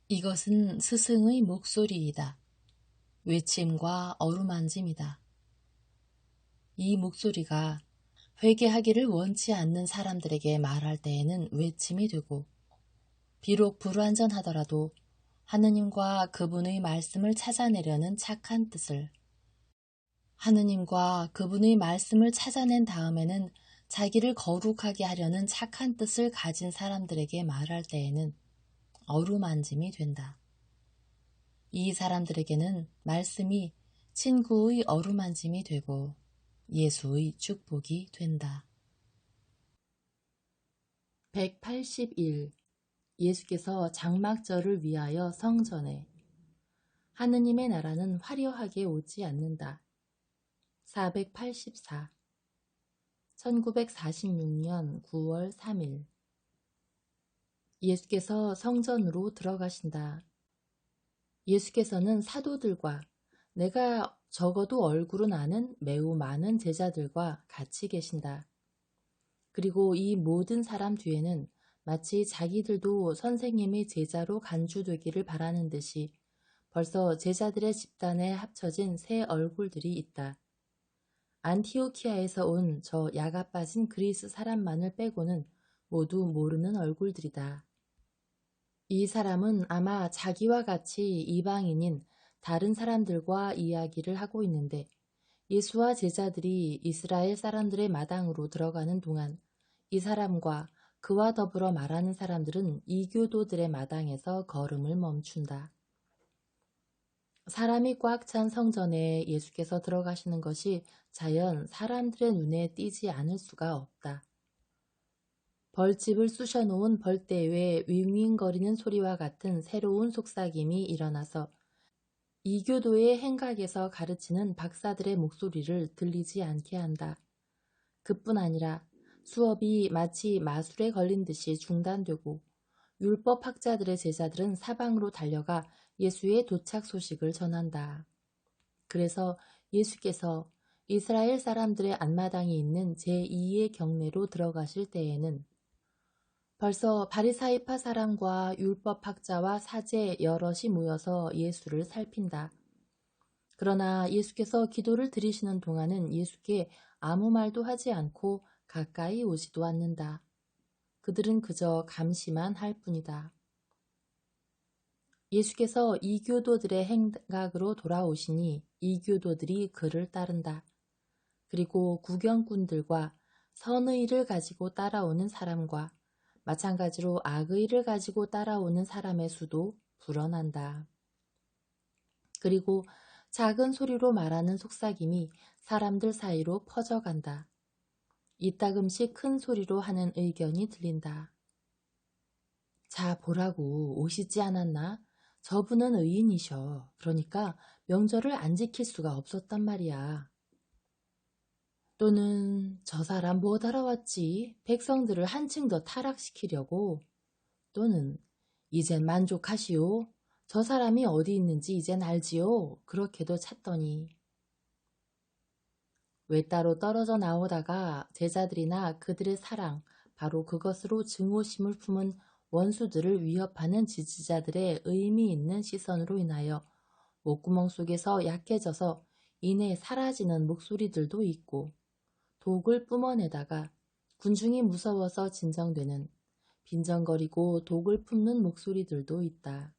이것은 스승의 목소리이다. 외침과 어루만짐이다. 이 목소리가 회개하기를 원치 않는 사람들에게 말할 때에는 외침이 되고, 비록 불완전하더라도 하느님과 그분의 말씀을 찾아내려는 착한 뜻을, 하느님과 그분의 말씀을 찾아낸 다음에는 자기를 거룩하게 하려는 착한 뜻을 가진 사람들에게 말할 때에는 어루만짐이 된다. 이 사람들에게는 말씀이 친구의 어루만짐이 되고 예수의 축복이 된다. 181. 예수께서 장막절을 위하여 성전에. 하느님의 나라는 화려하게 오지 않는다. 484. 1946년 9월 3일. 예수께서 성전으로 들어가신다. 예수께서는 사도들과 내가 적어도 얼굴은 아는 매우 많은 제자들과 같이 계신다. 그리고 이 모든 사람 뒤에는 마치 자기들도 선생님의 제자로 간주되기를 바라는 듯이 벌써 제자들의 집단에 합쳐진 새 얼굴들이 있다. 안티오키아에서 온 저 야가 빠진 그리스 사람만을 빼고는 모두 모르는 얼굴들이다. 이 사람은 아마 자기와 같이 이방인인 다른 사람들과 이야기를 하고 있는데 예수와 제자들이 이스라엘 사람들의 마당으로 들어가는 동안 이 사람과 그와 더불어 말하는 사람들은 이교도들의 마당에서 걸음을 멈춘다. 사람이 꽉 찬 성전에 예수께서 들어가시는 것이 자연 사람들의 눈에 띄지 않을 수가 없다. 벌집을 쑤셔놓은 벌떼의 윙윙거리는 소리와 같은 새로운 속삭임이 일어나서 이교도의 행각에서 가르치는 박사들의 목소리를 들리지 않게 한다. 그뿐 아니라 수업이 마치 마술에 걸린 듯이 중단되고 율법학자들의 제자들은 사방으로 달려가 예수의 도착 소식을 전한다. 그래서 예수께서 이스라엘 사람들의 안마당이 있는 제2의 경내로 들어가실 때에는 벌써 바리사이파 사람과 율법학자와 사제 여럿이 모여서 예수를 살핀다. 그러나 예수께서 기도를 드리시는 동안은 예수께 아무 말도 하지 않고 가까이 오지도 않는다. 그들은 그저 감시만 할 뿐이다. 예수께서 이교도들의 행각으로 돌아오시니 이교도들이 그를 따른다. 그리고 구경꾼들과 선의를 가지고 따라오는 사람과 마찬가지로 악의를 가지고 따라오는 사람의 수도 불어난다. 그리고 작은 소리로 말하는 속삭임이 사람들 사이로 퍼져간다. 이따금씩 큰 소리로 하는 의견이 들린다. 자, 보라고 오시지 않았나? 저분은 의인이셔. 그러니까 명절을 안 지킬 수가 없었단 말이야. 또는 저 사람 못 알아왔지. 백성들을 한층 더 타락시키려고. 또는 이젠 만족하시오. 저 사람이 어디 있는지 이젠 알지요. 그렇게도 찾더니. 외따로 떨어져 나오다가 제자들이나 그들의 사랑, 바로 그것으로 증오심을 품은 원수들을 위협하는 지지자들의 의미 있는 시선으로 인하여 목구멍 속에서 약해져서 이내 사라지는 목소리들도 있고, 독을 뿜어내다가 군중이 무서워서 진정되는 빈정거리고 독을 품는 목소리들도 있다.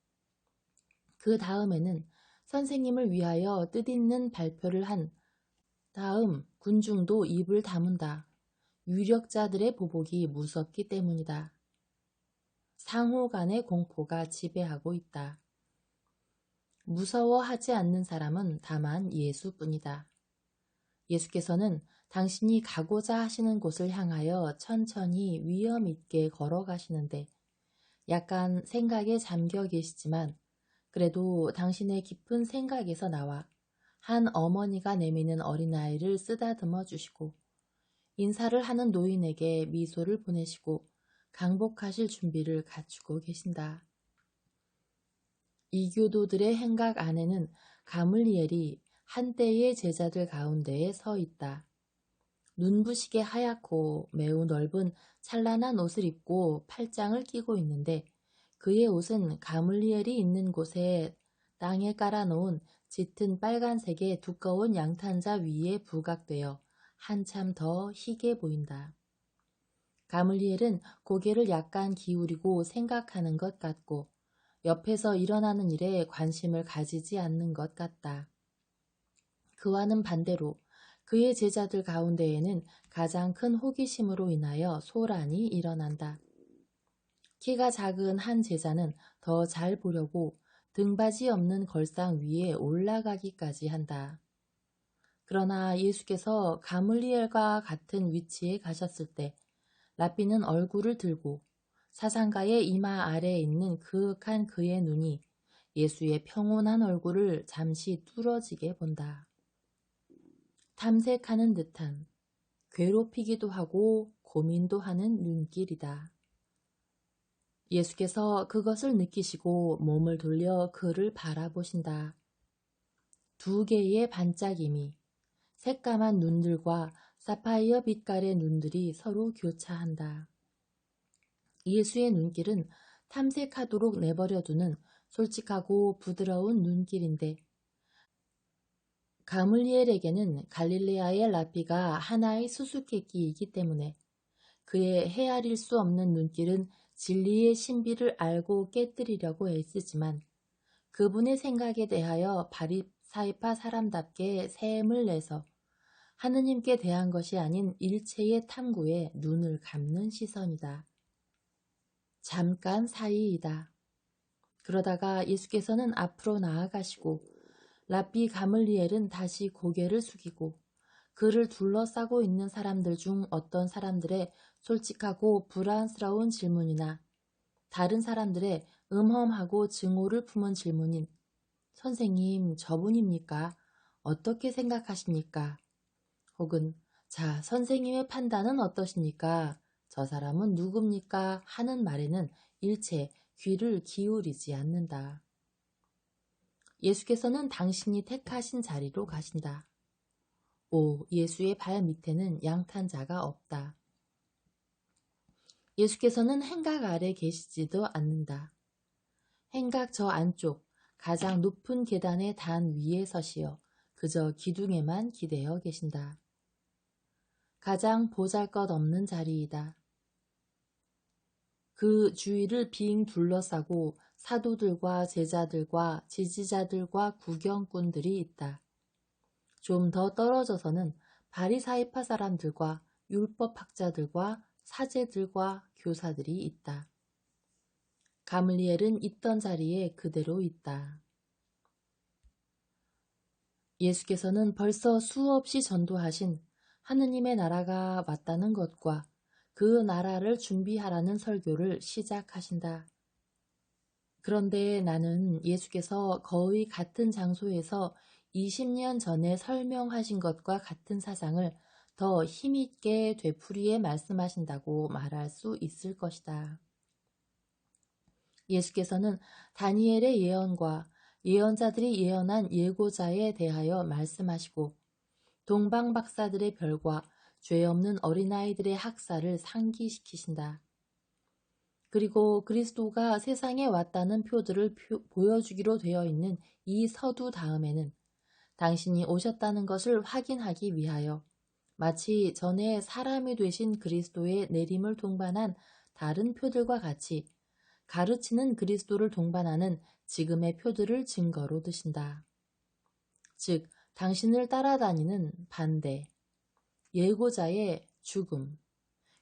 그 다음에는 선생님을 위하여 뜻있는 발표를 한 다음 군중도 입을 다문다. 유력자들의 보복이 무섭기 때문이다. 상호 간의 공포가 지배하고 있다. 무서워하지 않는 사람은 다만 예수뿐이다. 예수께서는 당신이 가고자 하시는 곳을 향하여 천천히 위험 있게 걸어가시는데 약간 생각에 잠겨 계시지만 그래도 당신의 깊은 생각에서 나와 한 어머니가 내미는 어린아이를 쓰다듬어 주시고 인사를 하는 노인에게 미소를 보내시고 강복하실 준비를 갖추고 계신다. 이교도들의 행각 안에는 가물리엘이 한때의 제자들 가운데에 서 있다. 눈부시게 하얗고 매우 넓은 찬란한 옷을 입고 팔짱을 끼고 있는데 그의 옷은 가물리엘이 있는 곳에 땅에 깔아놓은 짙은 빨간색의 두꺼운 양탄자 위에 부각되어 한참 더 희게 보인다. 가물리엘은 고개를 약간 기울이고 생각하는 것 같고 옆에서 일어나는 일에 관심을 가지지 않는 것 같다. 그와는 반대로 그의 제자들 가운데에는 가장 큰 호기심으로 인하여 소란이 일어난다. 키가 작은 한 제자는 더 잘 보려고 등받이 없는 걸상 위에 올라가기까지 한다. 그러나 예수께서 가물리엘과 같은 위치에 가셨을 때 랍비는 얼굴을 들고 사상가의 이마 아래에 있는 그윽한 그의 눈이 예수의 평온한 얼굴을 잠시 뚫어지게 본다. 탐색하는 듯한, 괴롭히기도 하고 고민도 하는 눈길이다. 예수께서 그것을 느끼시고 몸을 돌려 그를 바라보신다. 두 개의 반짝임이 새까만 눈들과 사파이어 빛깔의 눈들이 서로 교차한다. 예수의 눈길은 탐색하도록 내버려두는 솔직하고 부드러운 눈길인데 가물리엘에게는 갈릴레아의 랍비가 하나의 수수께끼이기 때문에 그의 헤아릴 수 없는 눈길은 진리의 신비를 알고 깨뜨리려고 애쓰지만 그분의 생각에 대하여 바리사이파 사람답게 셈을 내서 하느님께 대한 것이 아닌 일체의 탐구에 눈을 감는 시선이다. 잠깐 사이이다. 그러다가 예수께서는 앞으로 나아가시고 랍비 가물리엘은 다시 고개를 숙이고 그를 둘러싸고 있는 사람들 중 어떤 사람들의 솔직하고 불안스러운 질문이나 다른 사람들의 음험하고 증오를 품은 질문인 선생님, 저분입니까? 어떻게 생각하십니까? 혹은 자, 선생님의 판단은 어떠십니까? 저 사람은 누굽니까? 하는 말에는 일체 귀를 기울이지 않는다. 예수께서는 당신이 택하신 자리로 가신다. 오, 예수의 발 밑에는 양탄자가 없다. 예수께서는 행각 아래 계시지도 않는다. 행각 저 안쪽 가장 높은 계단의 단 위에 서시어 그저 기둥에만 기대어 계신다. 가장 보잘것없는 자리이다. 그 주위를 빙 둘러싸고 사도들과 제자들과 지지자들과 구경꾼들이 있다. 좀 더 떨어져서는 바리사이파 사람들과 율법학자들과 사제들과 교사들이 있다. 가물리엘은 있던 자리에 그대로 있다. 예수께서는 벌써 수없이 전도하신 하느님의 나라가 왔다는 것과 그 나라를 준비하라는 설교를 시작하신다. 그런데 나는 예수께서 거의 같은 장소에서 20년 전에 설명하신 것과 같은 사상을 더 힘있게 되풀이해 말씀하신다고 말할 수 있을 것이다. 예수께서는 다니엘의 예언과 예언자들이 예언한 예고자에 대하여 말씀하시고 동방 박사들의 별과 죄 없는 어린아이들의 학살을 상기시키신다. 그리고 그리스도가 세상에 왔다는 표들을 보여주기로 되어 있는 이 서두 다음에는 당신이 오셨다는 것을 확인하기 위하여 마치 전에 사람이 되신 그리스도의 내림을 동반한 다른 표들과 같이 가르치는 그리스도를 동반하는 지금의 표들을 증거로 드신다. 즉, 당신을 따라다니는 반대, 예고자의 죽음,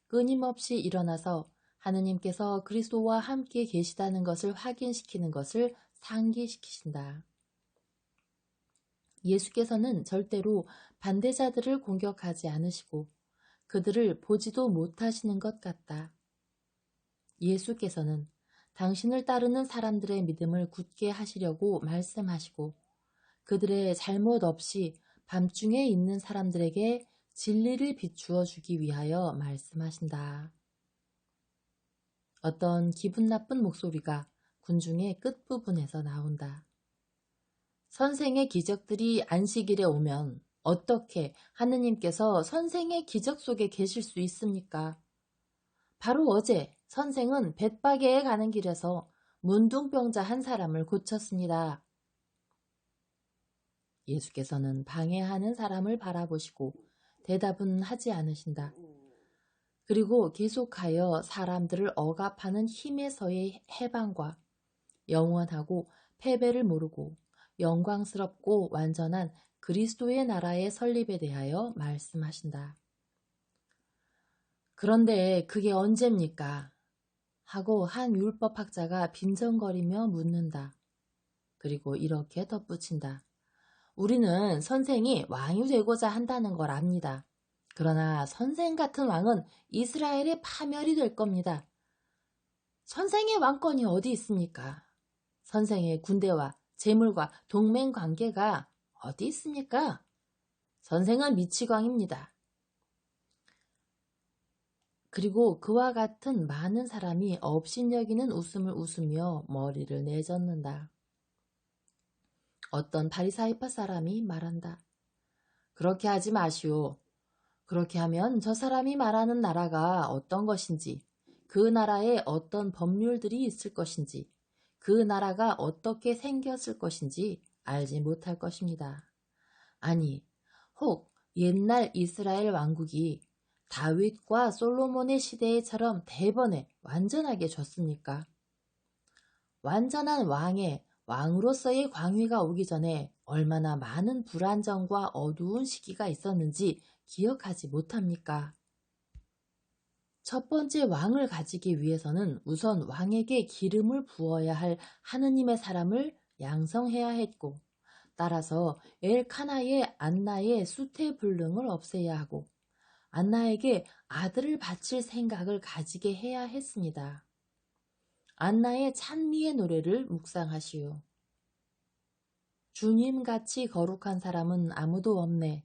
끊임없이 일어나서 하느님께서 그리스도와 함께 계시다는 것을 확인시키는 것을 상기시키신다. 예수께서는 절대로 반대자들을 공격하지 않으시고 그들을 보지도 못하시는 것 같다. 예수께서는 당신을 따르는 사람들의 믿음을 굳게 하시려고 말씀하시고 그들의 잘못 없이 밤중에 있는 사람들에게 진리를 비추어 주기 위하여 말씀하신다. 어떤 기분 나쁜 목소리가 군중의 끝부분에서 나온다. 선생의 기적들이 안식일에 오면 어떻게 하느님께서 선생의 기적 속에 계실 수 있습니까? 바로 어제 선생은 벳바게에 가는 길에서 문둥병자 한 사람을 고쳤습니다. 예수께서는 방해하는 사람을 바라보시고 대답은 하지 않으신다. 그리고 계속하여 사람들을 억압하는 힘에서의 해방과 영원하고 패배를 모르고 영광스럽고 완전한 그리스도의 나라의 설립에 대하여 말씀하신다. 그런데 그게 언제입니까? 하고 한 율법학자가 빈정거리며 묻는다. 그리고 이렇게 덧붙인다. 우리는 선생이 왕이 되고자 한다는 걸 압니다. 그러나 선생 같은 왕은 이스라엘의 파멸이 될 겁니다. 선생의 왕권이 어디 있습니까? 선생의 군대와 재물과 동맹 관계가 어디 있습니까? 선생은 미치광입니다. 그리고 그와 같은 많은 사람이 업신여기는 웃음을 웃으며 머리를 내젓는다. 어떤 바리사이파 사람이 말한다. 그렇게 하지 마시오. 그렇게 하면 저 사람이 말하는 나라가 어떤 것인지, 그 나라에 어떤 법률들이 있을 것인지, 그 나라가 어떻게 생겼을 것인지 알지 못할 것입니다. 아니, 혹 옛날 이스라엘 왕국이 다윗과 솔로몬의 시대에처럼 대번에 완전하게 졌습니까? 완전한 왕으로서의 광위가 오기 전에 얼마나 많은 불안정과 어두운 시기가 있었는지 기억하지 못합니까? 첫 번째 왕을 가지기 위해서는 우선 왕에게 기름을 부어야 할 하느님의 사람을 양성해야 했고, 따라서 엘카나의 안나의 수태불능을 없애야 하고, 안나에게 아들을 바칠 생각을 가지게 해야 했습니다. 안나의 찬미의 노래를 묵상하시오. 주님같이 거룩한 사람은 아무도 없네.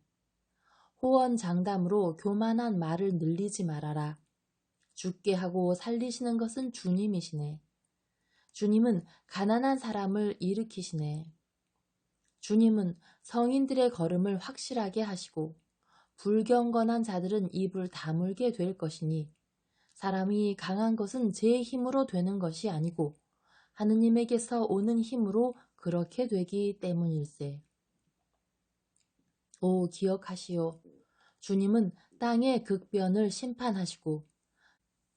호언장담으로 교만한 말을 늘리지 말아라. 죽게 하고 살리시는 것은 주님이시네. 주님은 가난한 사람을 일으키시네. 주님은 성인들의 걸음을 확실하게 하시고 불경건한 자들은 입을 다물게 될 것이니 사람이 강한 것은 제 힘으로 되는 것이 아니고 하느님에게서 오는 힘으로 그렇게 되기 때문일세. 오, 기억하시오. 주님은 땅의 극변을 심판하시고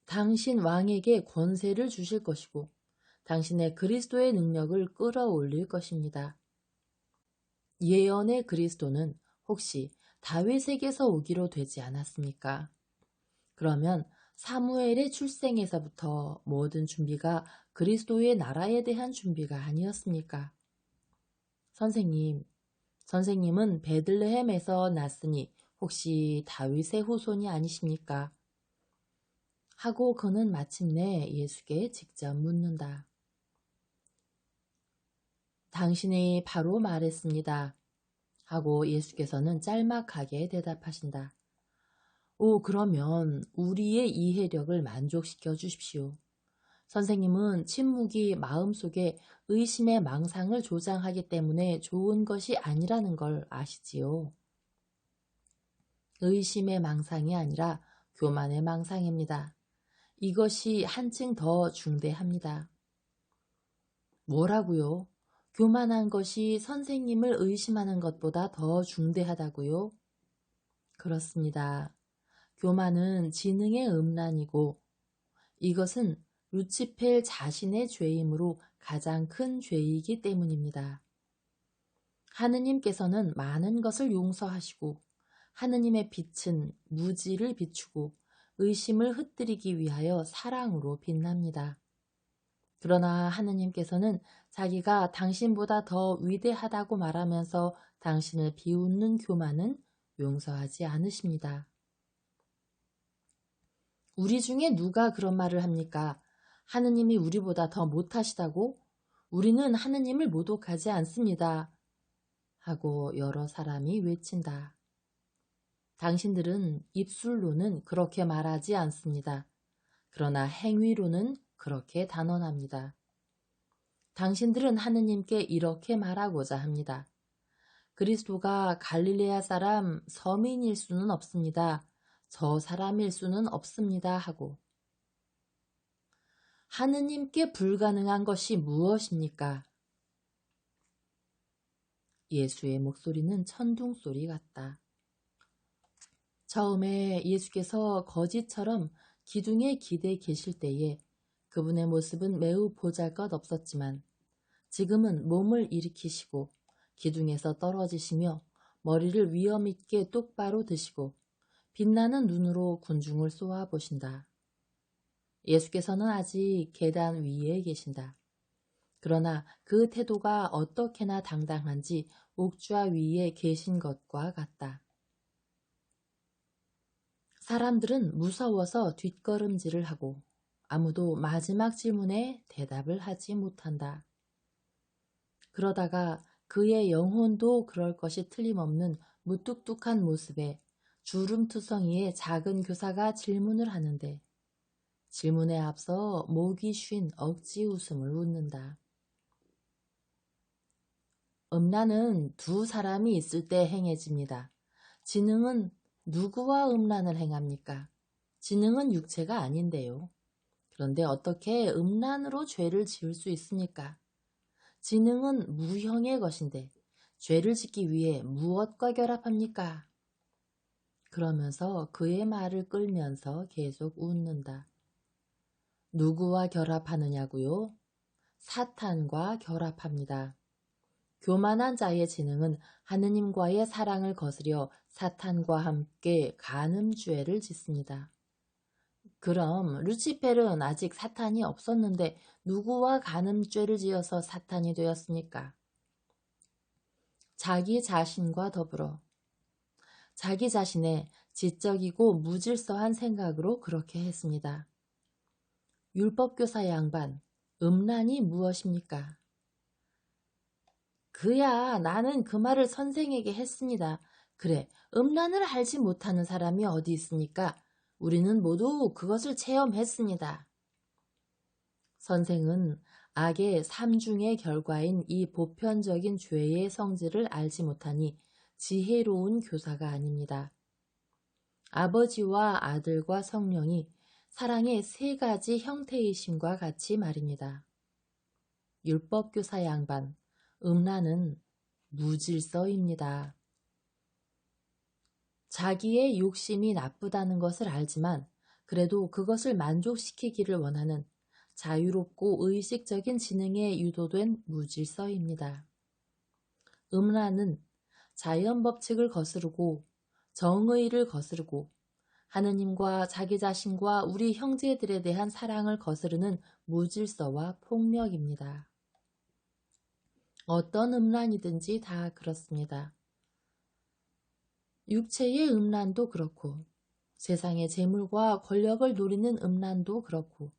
당신 왕에게 권세를 주실 것이고 당신의 그리스도의 능력을 끌어올릴 것입니다. 예언의 그리스도는 혹시 다윗에게서 오기로 되지 않았습니까? 그러면 사무엘의 출생에서부터 모든 준비가 그리스도의 나라에 대한 준비가 아니었습니까? 선생님은 베들레헴에서 났으니 혹시 다윗의 후손이 아니십니까? 하고 그는 마침내 예수께 직접 묻는다. 당신이 바로 말했습니다. 하고 예수께서는 짤막하게 대답하신다. 오, 그러면 우리의 이해력을 만족시켜 주십시오. 선생님은 침묵이 마음속에 의심의 망상을 조장하기 때문에 좋은 것이 아니라는 걸 아시지요. 의심의 망상이 아니라 교만의 망상입니다. 이것이 한층 더 중대합니다. 뭐라고요? 교만한 것이 선생님을 의심하는 것보다 더 중대하다고요? 그렇습니다. 교만은 지능의 음란이고 이것은 루치펠 자신의 죄이므로 가장 큰 죄이기 때문입니다. 하느님께서는 많은 것을 용서하시고 하느님의 빛은 무지를 비추고 의심을 흩뜨리기 위하여 사랑으로 빛납니다. 그러나 하느님께서는 자기가 당신보다 더 위대하다고 말하면서 당신을 비웃는 교만은 용서하지 않으십니다. 우리 중에 누가 그런 말을 합니까? 하느님이 우리보다 더 못하시다고? 우리는 하느님을 모독하지 않습니다. 하고 여러 사람이 외친다. 당신들은 입술로는 그렇게 말하지 않습니다. 그러나 행위로는 그렇게 단언합니다. 당신들은 하느님께 이렇게 말하고자 합니다. 그리스도가 갈릴레아 사람 서민일 수는 없습니다. 저 사람일 수는 없습니다. 하고 하느님께 불가능한 것이 무엇입니까? 예수의 목소리는 천둥소리 같다. 처음에 예수께서 거지처럼 기둥에 기대 계실 때에 그분의 모습은 매우 보잘것없었지만 지금은 몸을 일으키시고 기둥에서 떨어지시며 머리를 위엄있게 똑바로 드시고 빛나는 눈으로 군중을 쏘아보신다. 예수께서는 아직 계단 위에 계신다. 그러나 그 태도가 어떻게나 당당한지 옥좌 위에 계신 것과 같다. 사람들은 무서워서 뒷걸음질을 하고 아무도 마지막 질문에 대답을 하지 못한다. 그러다가 그의 영혼도 그럴 것이 틀림없는 무뚝뚝한 모습에 주름투성이의 작은 교사가 질문을 하는데 질문에 앞서 목이 쉰 억지 웃음을 웃는다. 음란은 두 사람이 있을 때 행해집니다. 지능은 누구와 음란을 행합니까? 지능은 육체가 아닌데요. 그런데 어떻게 음란으로 죄를 지을 수 있습니까? 지능은 무형의 것인데 죄를 짓기 위해 무엇과 결합합니까? 그러면서 그의 말을 끌면서 계속 웃는다. 누구와 결합하느냐고요? 사탄과 결합합니다. 교만한 자의 지능은 하느님과의 사랑을 거스려 사탄과 함께 간음죄를 짓습니다. 그럼 루치펠은 아직 사탄이 없었는데 누구와 간음죄를 지어서 사탄이 되었습니까? 자기 자신과 더불어 자기 자신의 지적이고 무질서한 생각으로 그렇게 했습니다. 율법교사 양반, 음란이 무엇입니까? 그야 나는 그 말을 선생에게 했습니다. 그래, 음란을 알지 못하는 사람이 어디 있습니까? 우리는 모두 그것을 체험했습니다. 선생은 악의 삼중의 결과인 이 보편적인 죄의 성질을 알지 못하니 지혜로운 교사가 아닙니다. 아버지와 아들과 성령이 사랑의 세 가지 형태이심과 같이 말입니다. 율법교사 양반, 음란은 무질서입니다. 자기의 욕심이 나쁘다는 것을 알지만 그래도 그것을 만족시키기를 원하는 자유롭고 의식적인 지능에 유도된 무질서입니다. 음란은 자연 법칙을 거스르고 정의를 거스르고 하느님과 자기 자신과 우리 형제들에 대한 사랑을 거스르는 무질서와 폭력입니다. 어떤 음란이든지 다 그렇습니다. 육체의 음란도 그렇고 세상의 재물과 권력을 노리는 음란도 그렇고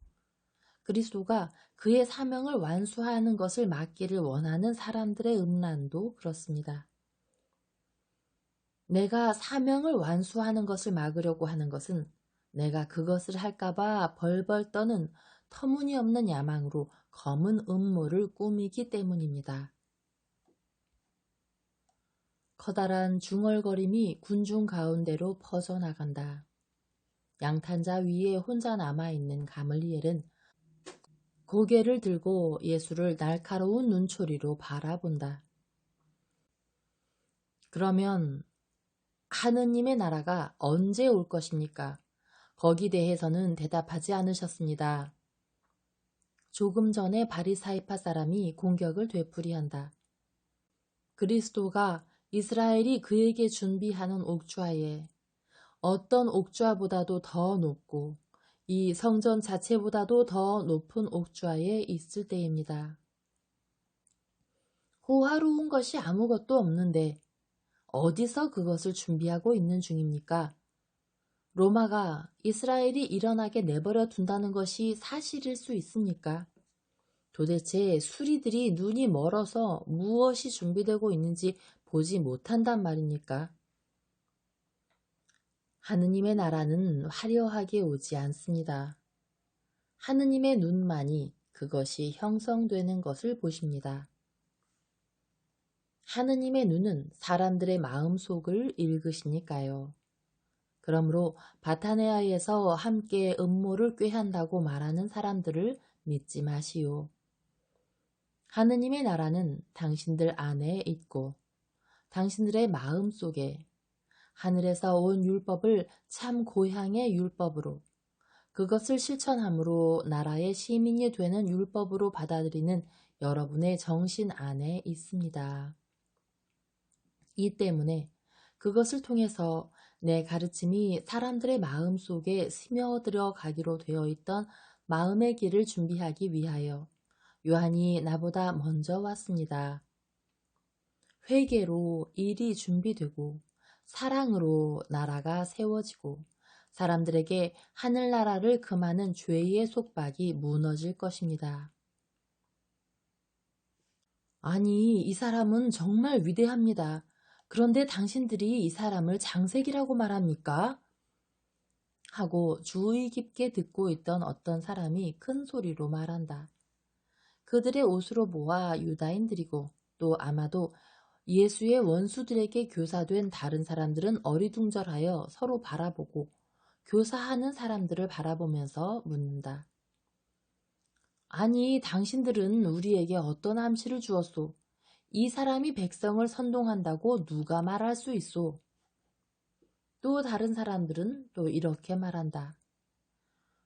그리스도가 그의 사명을 완수하는 것을 막기를 원하는 사람들의 음란도 그렇습니다. 내가 사명을 완수하는 것을 막으려고 하는 것은 내가 그것을 할까봐 벌벌 떠는 터무니없는 야망으로 검은 음모를 꾸미기 때문입니다. 커다란 중얼거림이 군중 가운데로 퍼져나간다. 양탄자 위에 혼자 남아있는 가물리엘은 고개를 들고 예수를 날카로운 눈초리로 바라본다. 그러면 하느님의 나라가 언제 올 것입니까? 거기 대해서는 대답하지 않으셨습니다. 조금 전에 바리사이파 사람이 공격을 되풀이한다. 그리스도가 이스라엘이 그에게 준비하는 옥좌에 어떤 옥좌보다도 더 높고 이 성전 자체보다도 더 높은 옥좌에 있을 때입니다. 호화로운 것이 아무것도 없는데 어디서 그것을 준비하고 있는 중입니까? 로마가 이스라엘이 일어나게 내버려 둔다는 것이 사실일 수 있습니까? 도대체 수리들이 눈이 멀어서 무엇이 준비되고 있는지 보지 못한단 말입니까? 하느님의 나라는 화려하게 오지 않습니다. 하느님의 눈만이 그것이 형성되는 것을 보십니다. 하느님의 눈은 사람들의 마음속을 읽으시니까요. 그러므로 바타네아에서 함께 음모를 꾀한다고 말하는 사람들을 믿지 마시오. 하느님의 나라는 당신들 안에 있고 당신들의 마음 속에 하늘에서 온 율법을 참 고향의 율법으로 그것을 실천함으로 나라의 시민이 되는 율법으로 받아들이는 여러분의 정신 안에 있습니다. 이 때문에 그것을 통해서 내 가르침이 사람들의 마음 속에 스며들어 가기로 되어 있던 마음의 길을 준비하기 위하여 요한이 나보다 먼저 왔습니다. 회개로 일이 준비되고 사랑으로 나라가 세워지고 사람들에게 하늘나라를 금하는 죄의 속박이 무너질 것입니다. 아니, 이 사람은 정말 위대합니다. 그런데 당신들이 이 사람을 장색이라고 말합니까? 하고 주의 깊게 듣고 있던 어떤 사람이 큰 소리로 말한다. 그들의 옷으로 보아 유다인들이고 또 아마도 예수의 원수들에게 교사된 다른 사람들은 어리둥절하여 서로 바라보고 교사하는 사람들을 바라보면서 묻는다. 아니, 당신들은 우리에게 어떤 암시를 주었소? 이 사람이 백성을 선동한다고 누가 말할 수 있소? 또 다른 사람들은 또 이렇게 말한다.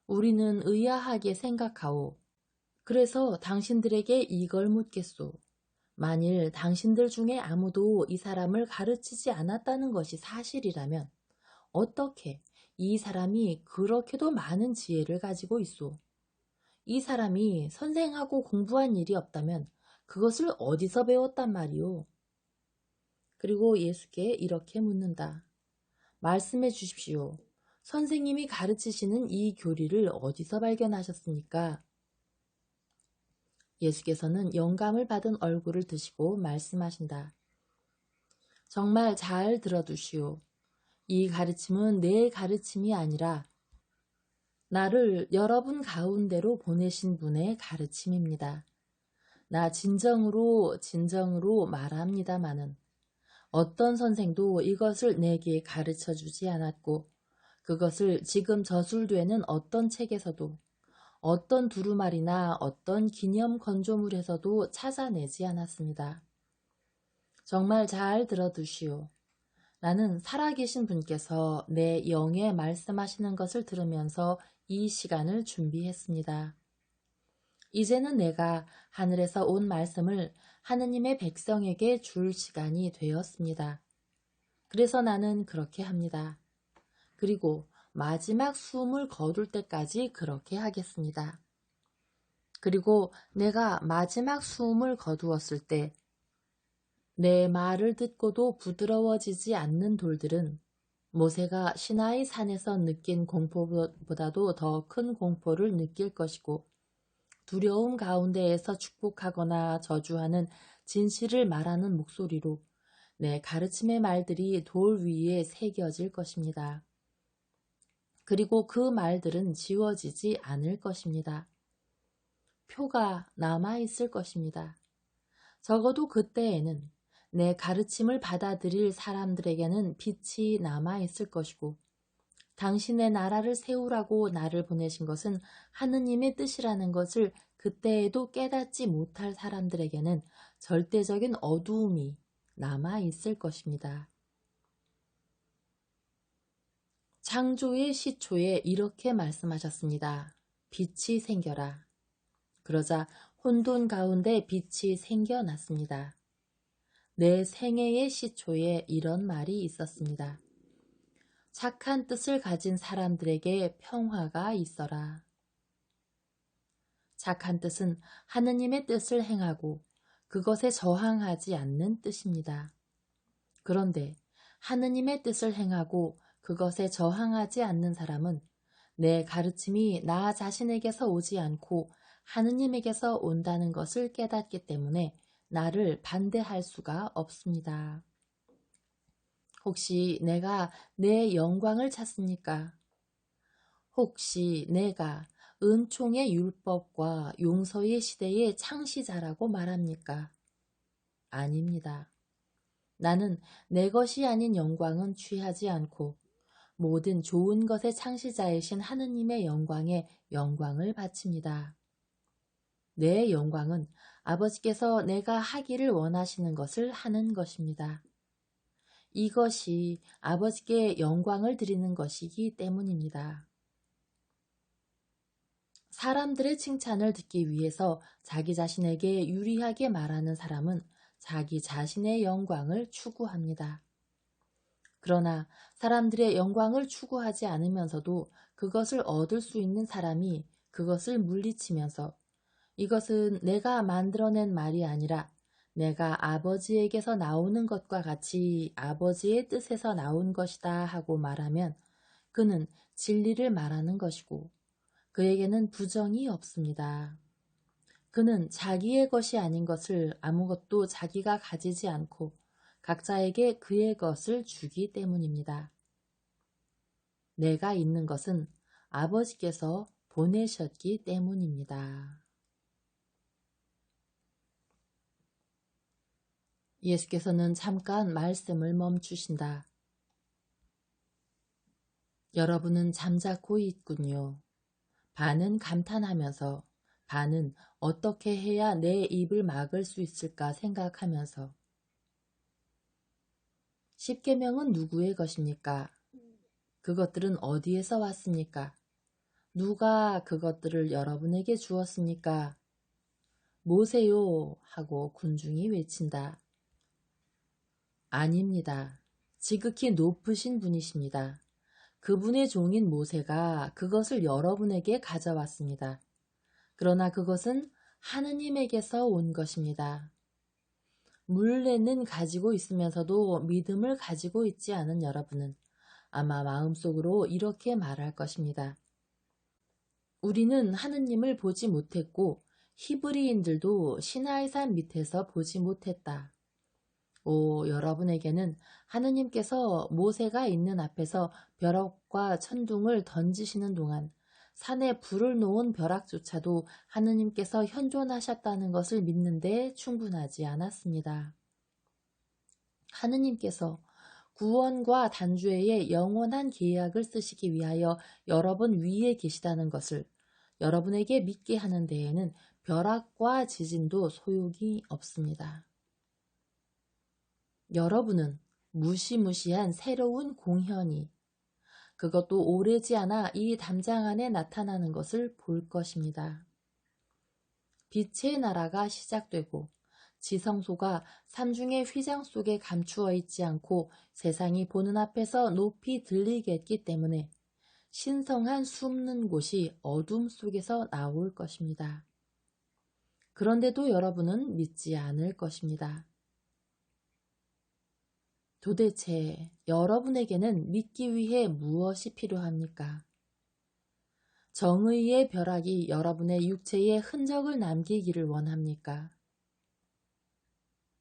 우리는 의아하게 생각하오. 그래서 당신들에게 이걸 묻겠소. 만일 당신들 중에 아무도 이 사람을 가르치지 않았다는 것이 사실이라면 어떻게 이 사람이 그렇게도 많은 지혜를 가지고 있소? 이 사람이 선생하고 공부한 일이 없다면 그것을 어디서 배웠단 말이오? 그리고 예수께 이렇게 묻는다. 말씀해 주십시오. 선생님이 가르치시는 이 교리를 어디서 발견하셨습니까? 예수께서는 영감을 받은 얼굴을 드시고 말씀하신다. 정말 잘 들어두시오. 이 가르침은 내 가르침이 아니라 나를 여러분 가운데로 보내신 분의 가르침입니다. 나 진정으로 말합니다마는 어떤 선생도 이것을 내게 가르쳐 주지 않았고 그것을 지금 저술되는 어떤 책에서도 어떤 두루마리나 어떤 기념 건조물에서도 찾아내지 않았습니다. 정말 잘 들어두시오. 나는 살아계신 분께서 내 영에 말씀하시는 것을 들으면서 이 시간을 준비했습니다. 이제는 내가 하늘에서 온 말씀을 하느님의 백성에게 줄 시간이 되었습니다. 그래서 나는 그렇게 합니다. 그리고 마지막 숨을 거둘 때까지 그렇게 하겠습니다. 그리고 내가 마지막 숨을 거두었을 때 내 말을 듣고도 부드러워지지 않는 돌들은 모세가 시나이 산에서 느낀 공포보다도 더 큰 공포를 느낄 것이고 두려움 가운데에서 축복하거나 저주하는 진실을 말하는 목소리로 내 가르침의 말들이 돌 위에 새겨질 것입니다. 그리고 그 말들은 지워지지 않을 것입니다. 표가 남아있을 것입니다. 적어도 그때에는 내 가르침을 받아들일 사람들에게는 빛이 남아있을 것이고 당신의 나라를 세우라고 나를 보내신 것은 하느님의 뜻이라는 것을 그때에도 깨닫지 못할 사람들에게는 절대적인 어두움이 남아있을 것입니다. 창조의 시초에 이렇게 말씀하셨습니다. 빛이 생겨라. 그러자 혼돈 가운데 빛이 생겨났습니다. 내 생애의 시초에 이런 말이 있었습니다. 착한 뜻을 가진 사람들에게 평화가 있어라. 착한 뜻은 하느님의 뜻을 행하고 그것에 저항하지 않는 뜻입니다. 그런데 하느님의 뜻을 행하고 그것에 저항하지 않는 사람은 내 가르침이 나 자신에게서 오지 않고 하느님에게서 온다는 것을 깨닫기 때문에 나를 반대할 수가 없습니다. 혹시 내가 내 영광을 찾습니까? 혹시 내가 은총의 율법과 용서의 시대의 창시자라고 말합니까? 아닙니다. 나는 내 것이 아닌 영광은 취하지 않고 모든 좋은 것의 창시자이신 하느님의 영광에 영광을 바칩니다. 내 영광은 아버지께서 내가 하기를 원하시는 것을 하는 것입니다. 이것이 아버지께 영광을 드리는 것이기 때문입니다. 사람들의 칭찬을 듣기 위해서 자기 자신에게 유리하게 말하는 사람은 자기 자신의 영광을 추구합니다. 그러나 사람들의 영광을 추구하지 않으면서도 그것을 얻을 수 있는 사람이 그것을 물리치면서 이것은 내가 만들어낸 말이 아니라 내가 아버지에게서 나오는 것과 같이 아버지의 뜻에서 나온 것이다 하고 말하면 그는 진리를 말하는 것이고 그에게는 부정이 없습니다. 그는 자기의 것이 아닌 것을 아무것도 자기가 가지지 않고 각자에게 그의 것을 주기 때문입니다. 내가 있는 것은 아버지께서 보내셨기 때문입니다. 예수께서는 잠깐 말씀을 멈추신다. 여러분은 잠자코 있군요. 반은 감탄하면서 반은 어떻게 해야 내 입을 막을 수 있을까 생각하면서 십계명은 누구의 것입니까? 그것들은 어디에서 왔습니까? 누가 그것들을 여러분에게 주었습니까? 모세요 하고 군중이 외친다. 아닙니다. 지극히 높으신 분이십니다. 그분의 종인 모세가 그것을 여러분에게 가져왔습니다. 그러나 그것은 하느님에게서 온 것입니다. 물레는 가지고 있으면서도 믿음을 가지고 있지 않은 여러분은 아마 마음속으로 이렇게 말할 것입니다. 우리는 하느님을 보지 못했고 히브리인들도 시나이산 밑에서 보지 못했다. 오, 여러분에게는 하느님께서 모세가 있는 앞에서 벼락과 천둥을 던지시는 동안 산에 불을 놓은 벼락조차도 하느님께서 현존하셨다는 것을 믿는데 충분하지 않았습니다. 하느님께서 구원과 단죄의 영원한 계약을 쓰시기 위하여 여러분 위에 계시다는 것을 여러분에게 믿게 하는 데에는 벼락과 지진도 소용이 없습니다. 여러분은 무시무시한 새로운 공현이 그것도 오래지 않아 이 담장 안에 나타나는 것을 볼 것입니다. 빛의 나라가 시작되고 지성소가 삼중의 휘장 속에 감추어 있지 않고 세상이 보는 앞에서 높이 들리겠기 때문에 신성한 숨는 곳이 어둠 속에서 나올 것입니다. 그런데도 여러분은 믿지 않을 것입니다. 도대체 여러분에게는 믿기 위해 무엇이 필요합니까? 정의의 벼락이 여러분의 육체에 흔적을 남기기를 원합니까?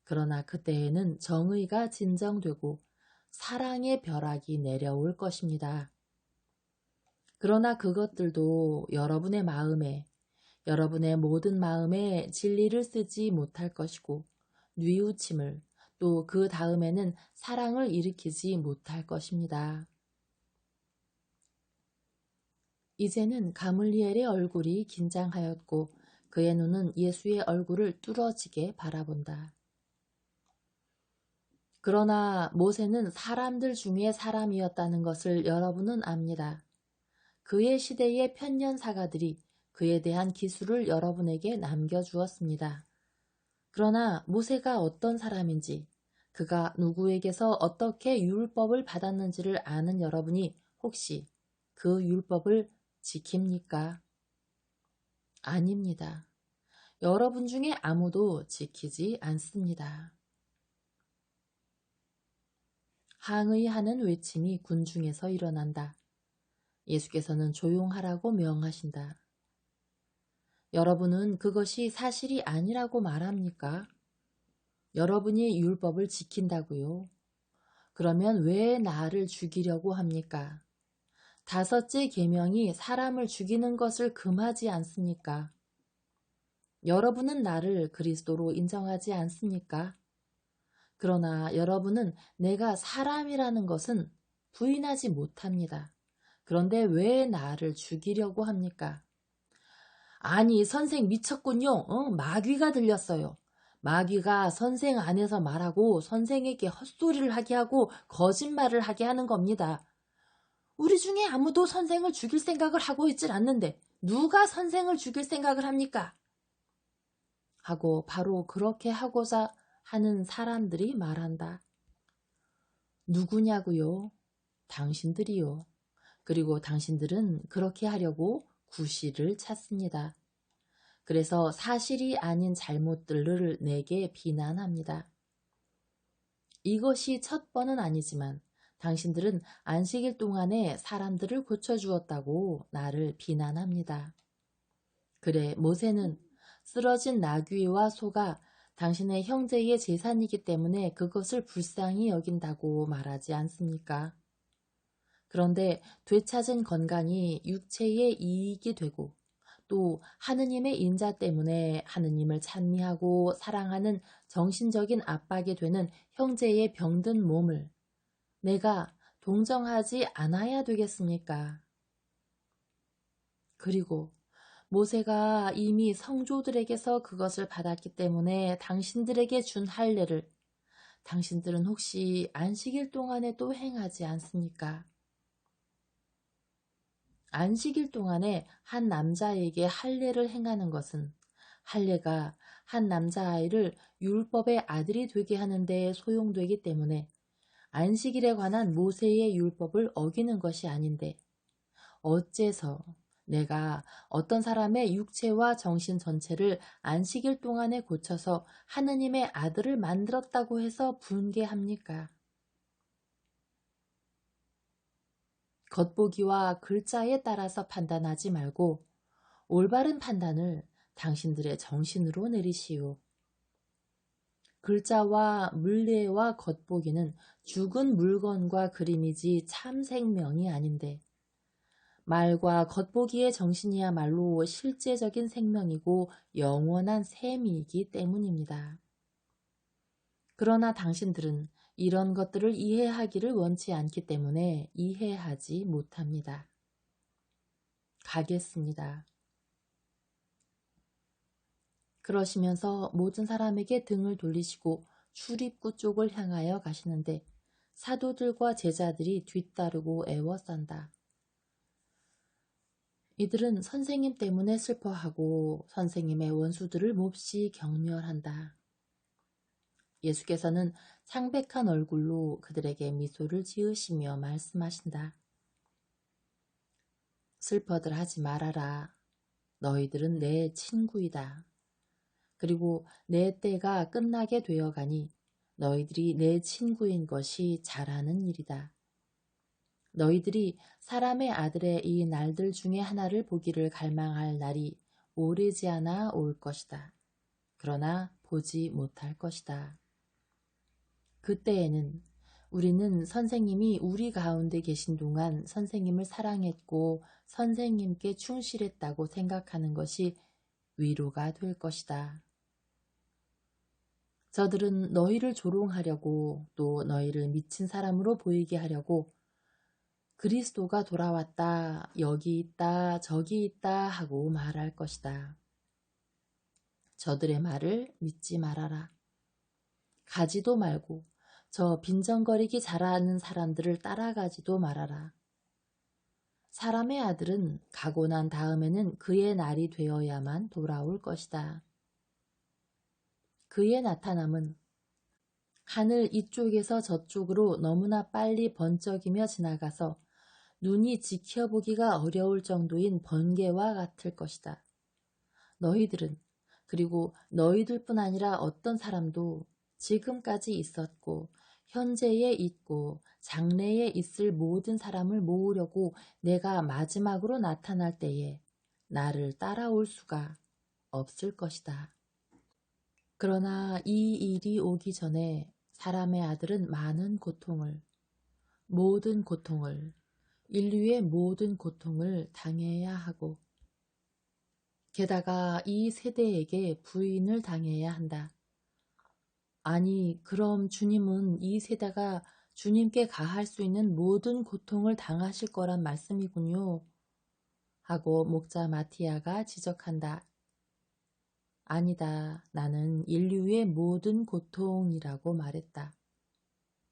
그러나 그때에는 정의가 진정되고 사랑의 벼락이 내려올 것입니다. 그러나 그것들도 여러분의 마음에, 여러분의 모든 마음에 진리를 쓰지 못할 것이고 뉘우침을 또 그 다음에는 사랑을 일으키지 못할 것입니다. 이제는 가물리엘의 얼굴이 긴장하였고 그의 눈은 예수의 얼굴을 뚫어지게 바라본다. 그러나 모세는 사람들 중에 사람이었다는 것을 여러분은 압니다. 그의 시대의 편년사가들이 그에 대한 기술을 여러분에게 남겨주었습니다. 그러나 모세가 어떤 사람인지 그가 누구에게서 어떻게 율법을 받았는지를 아는 여러분이 혹시 그 율법을 지킵니까? 아닙니다. 여러분 중에 아무도 지키지 않습니다. 항의하는 외침이 군중에서 일어난다. 예수께서는 조용하라고 명하신다. 여러분은 그것이 사실이 아니라고 말합니까? 여러분이 율법을 지킨다고요? 그러면 왜 나를 죽이려고 합니까? 다섯째 계명이 사람을 죽이는 것을 금하지 않습니까? 여러분은 나를 그리스도로 인정하지 않습니까? 그러나 여러분은 내가 사람이라는 것은 부인하지 못합니다. 그런데 왜 나를 죽이려고 합니까? 아니, 선생 미쳤군요. 마귀가 들렸어요. 마귀가 선생 안에서 말하고 선생에게 헛소리를 하게 하고 거짓말을 하게 하는 겁니다. 우리 중에 아무도 선생을 죽일 생각을 하고 있질 않는데 누가 선생을 죽일 생각을 합니까? 하고 바로 그렇게 하고자 하는 사람들이 말한다. 누구냐고요? 당신들이요. 그리고 당신들은 그렇게 하려고 구실을 찾습니다. 그래서 사실이 아닌 잘못들을 내게 비난합니다. 이것이 첫 번은 아니지만 당신들은 안식일 동안에 사람들을 고쳐주었다고 나를 비난합니다. 그래, 모세는 쓰러진 나귀와 소가 당신의 형제의 재산이기 때문에 그것을 불쌍히 여긴다고 말하지 않습니까? 그런데 되찾은 건강이 육체의 이익이 되고 또 하느님의 인자 때문에 하느님을 찬미하고 사랑하는 정신적인 압박이 되는 형제의 병든 몸을 내가 동정하지 않아야 되겠습니까? 그리고 모세가 이미 성조들에게서 그것을 받았기 때문에 당신들에게 준 할례를 당신들은 혹시 안식일 동안에 또 행하지 않습니까? 안식일 동안에 한 남자에게 할례를 행하는 것은 할례가 한 남자아이를 율법의 아들이 되게 하는 데 소용되기 때문에 안식일에 관한 모세의 율법을 어기는 것이 아닌데 어째서 내가 어떤 사람의 육체와 정신 전체를 안식일 동안에 고쳐서 하느님의 아들을 만들었다고 해서 분개합니까? 겉보기와 글자에 따라서 판단하지 말고 올바른 판단을 당신들의 정신으로 내리시오. 글자와 물레와 겉보기는 죽은 물건과 그림이지 참 생명이 아닌데 말과 겉보기의 정신이야말로 실제적인 생명이고 영원한 셈이기 때문입니다. 그러나 당신들은 이런 것들을 이해하기를 원치 않기 때문에 이해하지 못합니다. 가겠습니다. 그러시면서 모든 사람에게 등을 돌리시고 출입구 쪽을 향하여 가시는데 사도들과 제자들이 뒤따르고 애워싼다. 이들은 선생님 때문에 슬퍼하고 선생님의 원수들을 몹시 경멸한다. 예수께서는 창백한 얼굴로 그들에게 미소를 지으시며 말씀하신다. 슬퍼들 하지 말아라. 너희들은 내 친구이다. 그리고 내 때가 끝나게 되어가니 너희들이 내 친구인 것이 잘하는 일이다. 너희들이 사람의 아들의 이 날들 중에 하나를 보기를 갈망할 날이 오래지 않아 올 것이다. 그러나 보지 못할 것이다. 그때에는 우리는 선생님이 우리 가운데 계신 동안 선생님을 사랑했고 선생님께 충실했다고 생각하는 것이 위로가 될 것이다. 저들은 너희를 조롱하려고 또 너희를 미친 사람으로 보이게 하려고 그리스도가 돌아왔다, 여기 있다, 저기 있다 하고 말할 것이다. 저들의 말을 믿지 말아라. 가지도 말고 저 빈정거리기 잘하는 사람들을 따라가지도 말아라. 사람의 아들은 가고 난 다음에는 그의 날이 되어야만 돌아올 것이다. 그의 나타남은 하늘 이쪽에서 저쪽으로 너무나 빨리 번쩍이며 지나가서 눈이 지켜보기가 어려울 정도인 번개와 같을 것이다. 너희들은 그리고 너희들뿐 아니라 어떤 사람도 지금까지 있었고 현재에 있고 장래에 있을 모든 사람을 모으려고 내가 마지막으로 나타날 때에 나를 따라올 수가 없을 것이다. 그러나 이 일이 오기 전에 사람의 아들은 많은 고통을, 모든 고통을, 인류의 모든 고통을 당해야 하고 게다가 이 세대에게 부인을 당해야 한다. 아니, 그럼 주님은 이 세대가 주님께 가할 수 있는 모든 고통을 당하실 거란 말씀이군요. 하고 목자 마티아가 지적한다. 아니다. 나는 인류의 모든 고통이라고 말했다.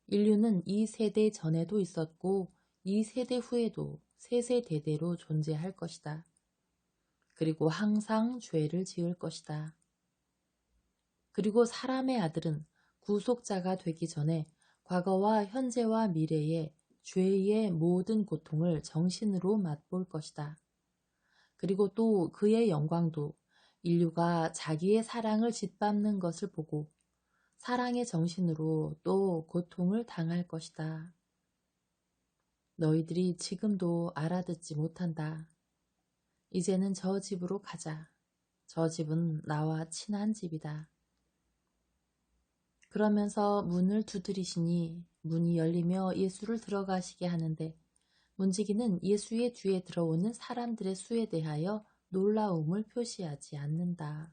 인류는 이 세대 전에도 있었고 이 세대 후에도 세세대대로 존재할 것이다. 그리고 항상 죄를 지을 것이다. 그리고 사람의 아들은 구속자가 되기 전에 과거와 현재와 미래의 죄의 모든 고통을 정신으로 맛볼 것이다. 그리고 또 그의 영광도 인류가 자기의 사랑을 짓밟는 것을 보고 사랑의 정신으로 또 고통을 당할 것이다. 너희들이 지금도 알아듣지 못한다. 이제는 저 집으로 가자. 저 집은 나와 친한 집이다. 그러면서 문을 두드리시니 문이 열리며 예수를 들어가시게 하는데 문지기는 예수의 뒤에 들어오는 사람들의 수에 대하여 놀라움을 표시하지 않는다.